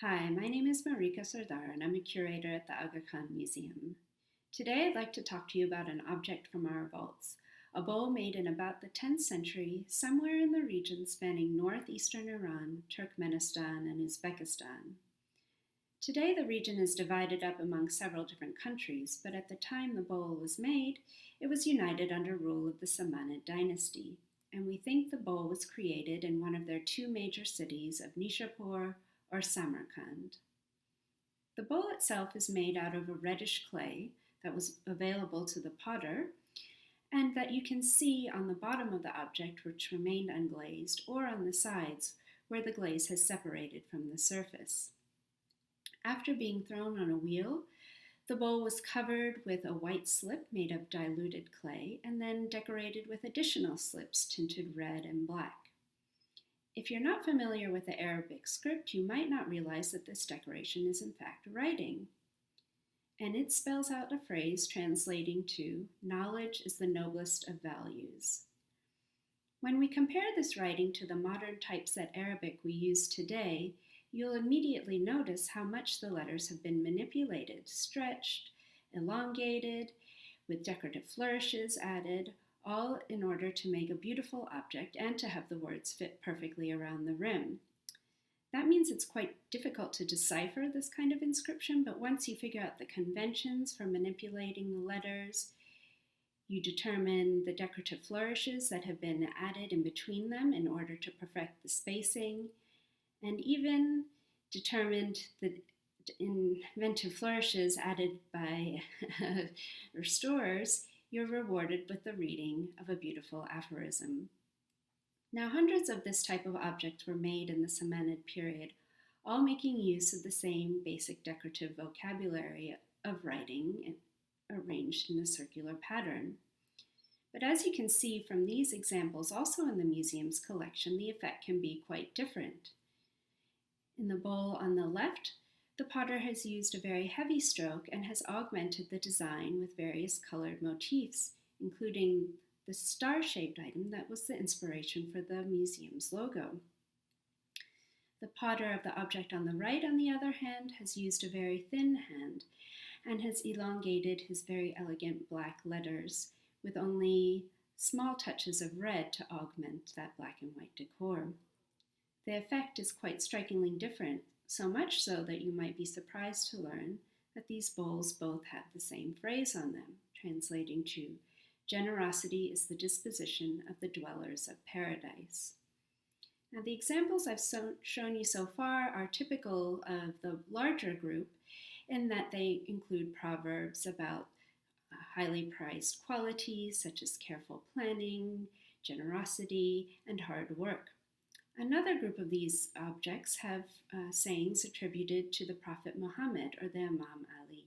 Hi, my name is Marika Sardar and I'm a curator at the Aga Khan Museum. Today I'd like to talk to you about an object from our vaults, a bowl made in about the 10th century somewhere in the region spanning northeastern Iran, Turkmenistan, and Uzbekistan. Today the region is divided up among several different countries, but at the time the bowl was made, it was united under rule of the Samanid dynasty, and we think the bowl was created in one of their two major cities of Nishapur or Samarkand. The bowl itself is made out of a reddish clay that was available to the potter and that you can see on the bottom of the object, which remained unglazed, or on the sides where the glaze has separated from the surface. After being thrown on a wheel, the bowl was covered with a white slip made of diluted clay and then decorated with additional slips tinted red and black. If you're not familiar with the Arabic script, you might not realize that this decoration is in fact writing. And it spells out a phrase translating to, "Knowledge is the noblest of values." When we compare this writing to the modern typeset Arabic we use today, you'll immediately notice how much the letters have been manipulated, stretched, elongated, with decorative flourishes added, all in order to make a beautiful object and to have the words fit perfectly around the rim. That means it's quite difficult to decipher this kind of inscription, but once you figure out the conventions for manipulating the letters, you determine the decorative flourishes that have been added in between them in order to perfect the spacing, and even determined the inventive flourishes added by restorers, you're rewarded with the reading of a beautiful aphorism. Now, hundreds of this type of object were made in the Samanid period, all making use of the same basic decorative vocabulary of writing arranged in a circular pattern. But as you can see from these examples also in the museum's collection, the effect can be quite different. In the bowl on the left, the potter has used a very heavy stroke and has augmented the design with various colored motifs, including the star-shaped item that was the inspiration for the museum's logo. The potter of the object on the right, on the other hand, has used a very thin hand and has elongated his very elegant black letters with only small touches of red to augment that black and white decor. The effect is quite strikingly different, so much so that you might be surprised to learn that these bowls both have the same phrase on them, translating to, "Generosity is the disposition of the dwellers of paradise." Now, the examples I've shown you so far are typical of the larger group in that they include proverbs about highly prized qualities such as careful planning, generosity, and hard work. Another group of these objects have sayings attributed to the Prophet Muhammad or the Imam Ali.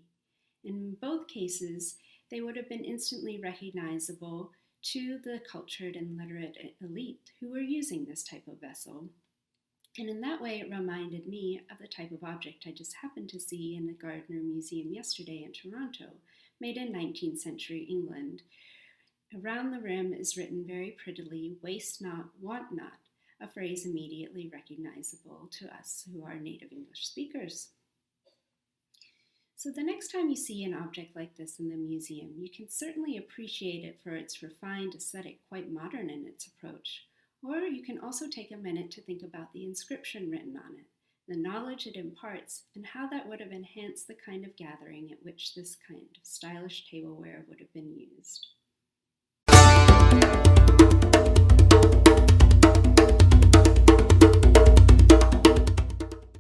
In both cases, they would have been instantly recognizable to the cultured and literate elite who were using this type of vessel. And in that way, it reminded me of the type of object I just happened to see in the Gardner Museum yesterday in Toronto, made in 19th century England. Around the rim is written very prettily, "Waste not, want not," a phrase immediately recognizable to us who are native English speakers. So the next time you see an object like this in the museum, you can certainly appreciate it for its refined aesthetic, quite modern in its approach. Or you can also take a minute to think about the inscription written on it, the knowledge it imparts, and how that would have enhanced the kind of gathering at which this kind of stylish tableware would have been used.